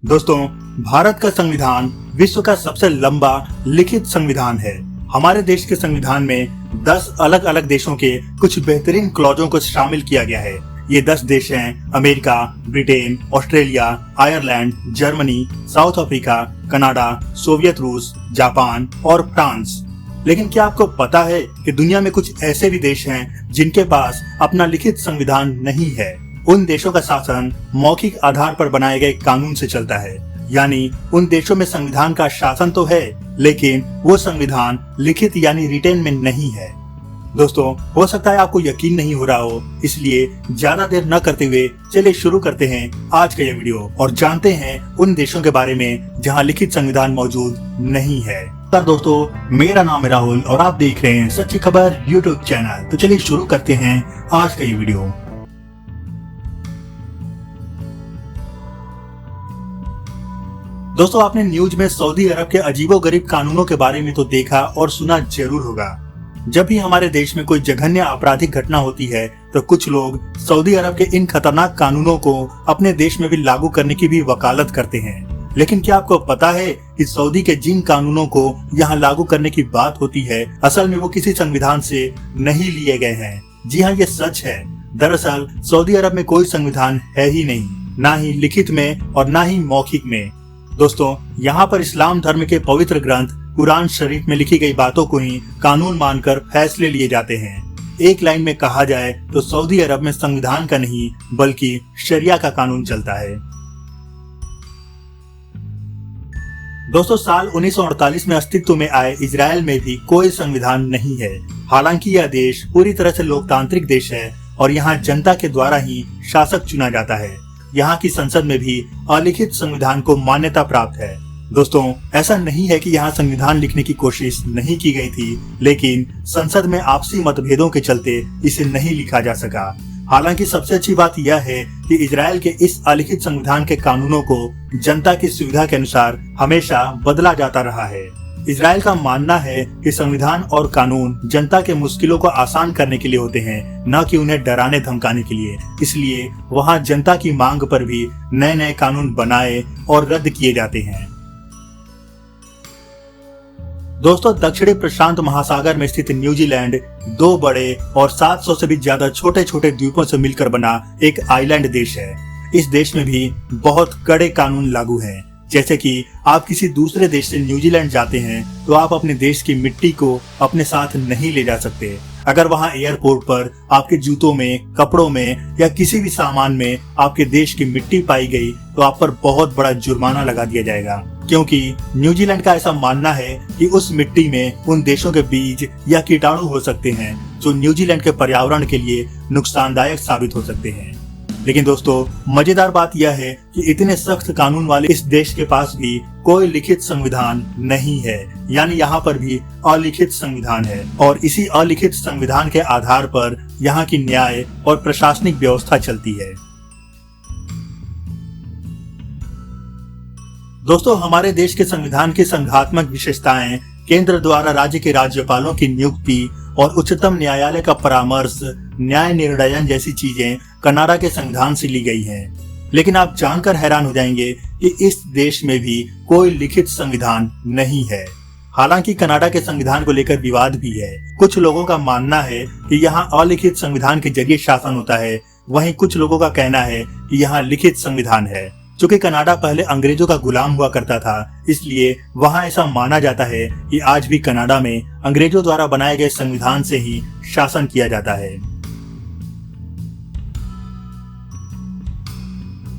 दोस्तों, भारत का संविधान विश्व का सबसे लंबा लिखित संविधान है। हमारे देश के संविधान में 10 अलग अलग देशों के कुछ बेहतरीन क्लॉजों को शामिल किया गया है। ये 10 देश हैं America, Britain, Australia, Ireland, Germany, south Africa, Canada, Soviet रूस, जापान और फ्रांस। लेकिन क्या आपको पता है कि दुनिया में कुछ ऐसे भी देश हैं जिनके पास अपना लिखित संविधान नहीं है। उन देशों का शासन मौखिक आधार पर बनाए गए कानून से चलता है, यानी उन देशों में संविधान का शासन तो है, लेकिन वो संविधान लिखित यानी रिटेन में नहीं है। दोस्तों, हो सकता है आपको यकीन नहीं हो रहा हो, इसलिए ज्यादा देर न करते हुए चलिए शुरू करते हैं आज का ये वीडियो और जानते हैं उन देशों के बारे में जहां लिखित संविधान मौजूद नहीं है। दोस्तों, मेरा नाम है राहुल और आप देख रहे हैं सच्ची खबर यूट्यूब चैनल। तो चलिए शुरू करते हैं आज का ये वीडियो। दोस्तों, आपने न्यूज में सऊदी अरब के अजीबोगरीब कानूनों के बारे में तो देखा और सुना जरूर होगा। जब भी हमारे देश में कोई जघन्य आपराधिक घटना होती है तो कुछ लोग सऊदी अरब के इन खतरनाक कानूनों को अपने देश में भी लागू करने की भी वकालत करते हैं। लेकिन क्या आपको पता है कि सऊदी के जिन कानूनों को यहाँ लागू करने की बात होती है, असल में वो किसी संविधान से नहीं लिए गए हैं। जी हाँ, ये सच है। दरअसल सऊदी अरब में कोई संविधान है ही नहीं, ना ही लिखित में और ना ही मौखिक में। दोस्तों, यहाँ पर इस्लाम धर्म के पवित्र ग्रंथ कुरान शरीफ में लिखी गई बातों को ही कानून मानकर फैसले लिए जाते हैं। एक लाइन में कहा जाए तो सऊदी अरब में संविधान का नहीं बल्कि शरिया का कानून चलता है। दोस्तों, साल 1948 में अस्तित्व में आए इजराइल में भी कोई संविधान नहीं है। हालांकि यह देश पूरी तरह से लोकतांत्रिक देश है और यहाँ जनता के द्वारा ही शासक चुना जाता है। यहाँ की संसद में भी अलिखित संविधान को मान्यता प्राप्त है। दोस्तों, ऐसा नहीं है कि यहाँ संविधान लिखने की कोशिश नहीं की गई थी, लेकिन संसद में आपसी मतभेदों के चलते इसे नहीं लिखा जा सका। हालांकि सबसे अच्छी बात यह है कि इजराइल के इस अलिखित संविधान के कानूनों को जनता की सुविधा के अनुसार हमेशा बदला जाता रहा है। इजराइल का मानना है कि संविधान और कानून जनता के मुश्किलों को आसान करने के लिए होते हैं, न कि उन्हें डराने धमकाने के लिए। इसलिए वहाँ जनता की मांग पर भी नए नए कानून बनाए और रद्द किए जाते हैं। दोस्तों, दक्षिणी प्रशांत महासागर में स्थित न्यूजीलैंड 2 बड़े और 700 से भी ज्यादा छोटे छोटे द्वीपों से मिलकर बना एक आइलैंड देश है। इस देश में भी बहुत कड़े कानून लागू हैं। जैसे कि आप किसी दूसरे देश से न्यूजीलैंड जाते हैं तो आप अपने देश की मिट्टी को अपने साथ नहीं ले जा सकते। अगर वहां एयरपोर्ट पर आपके जूतों में, कपड़ों में या किसी भी सामान में आपके देश की मिट्टी पाई गई तो आप पर बहुत बड़ा जुर्माना लगा दिया जाएगा, क्योंकि न्यूजीलैंड का ऐसा मानना है कि उस मिट्टी में उन देशों के बीज या कीटाणु हो सकते हैं जो न्यूजीलैंड के पर्यावरण के लिए नुकसानदायक साबित हो सकते हैं। लेकिन दोस्तों, मजेदार बात यह है कि इतने सख्त कानून वाले इस देश के पास भी कोई लिखित संविधान नहीं है, यानी यहाँ पर भी अलिखित संविधान है और इसी अलिखित संविधान के आधार पर यहाँ की न्याय और प्रशासनिक व्यवस्था चलती है। दोस्तों, हमारे देश के संविधान की संघात्मक विशेषताएं केंद्र द्वारा राज्य के राज्यपालों की नियुक्ति और उच्चतम न्यायालय का परामर्श, न्याय निर्णयन जैसी चीजें कनाडा के संविधान से ली गई हैं। लेकिन आप जानकर हैरान हो जाएंगे कि इस देश में भी कोई लिखित संविधान नहीं है। हालांकि कनाडा के संविधान को लेकर विवाद भी है। कुछ लोगों का मानना है कि यहाँ अलिखित संविधान के जरिए शासन होता है, वहीं कुछ लोगों का कहना है कि यहाँ लिखित संविधान है। चूंकि कनाडा पहले अंग्रेजों का गुलाम हुआ करता था, इसलिए वहां ऐसा माना जाता है कि आज भी कनाडा में अंग्रेजों द्वारा बनाए गए संविधान से ही शासन किया जाता है।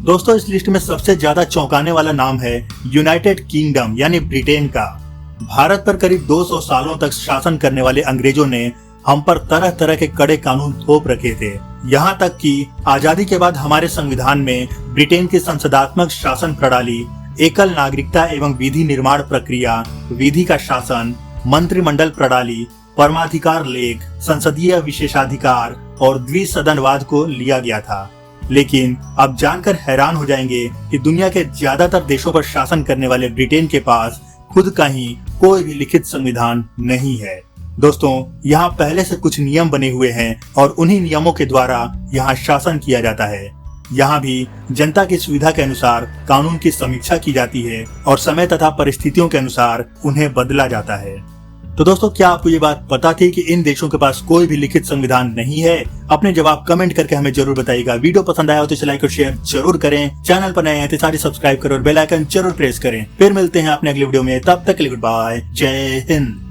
दोस्तों, इस लिस्ट में सबसे ज्यादा चौंकाने वाला नाम है यूनाइटेड किंगडम यानी ब्रिटेन का। भारत पर करीब 200 सालों तक शासन करने वाले अंग्रेजों ने हम पर तरह तरह के कड़े कानून थोप रखे थे। यहाँ तक कि आजादी के बाद हमारे संविधान में ब्रिटेन की संसदात्मक शासन प्रणाली, एकल नागरिकता एवं विधि निर्माण प्रक्रिया, विधि का शासन, मंत्रिमंडल प्रणाली, परमाधिकार लेख, संसदीय विशेषाधिकार और द्विसदनवाद को लिया गया था। लेकिन आप जानकर हैरान हो जाएंगे कि दुनिया के ज्यादातर देशों पर शासन करने वाले ब्रिटेन के पास खुद का ही कोई भी लिखित संविधान नहीं है। दोस्तों, यहाँ पहले से कुछ नियम बने हुए हैं और उन्हीं नियमों के द्वारा यहाँ शासन किया जाता है। यहाँ भी जनता की सुविधा के अनुसार कानून की समीक्षा की जाती है और समय तथा परिस्थितियों के अनुसार उन्हें बदला जाता है। तो दोस्तों, क्या आपको ये बात पता थी कि इन देशों के पास कोई भी लिखित संविधान नहीं है? अपने जवाब कमेंट करके हमें जरूर बताइएगा। वीडियो पसंद आया हो तो इसे लाइक और शेयर जरूर करें। चैनल पर नए हैं तो सारे सब्सक्राइब करें और बेल आइकन जरूर प्रेस करें। फिर मिलते हैं अपने अगले वीडियो में, तब तक के लिए गुड बाय, जय हिंद।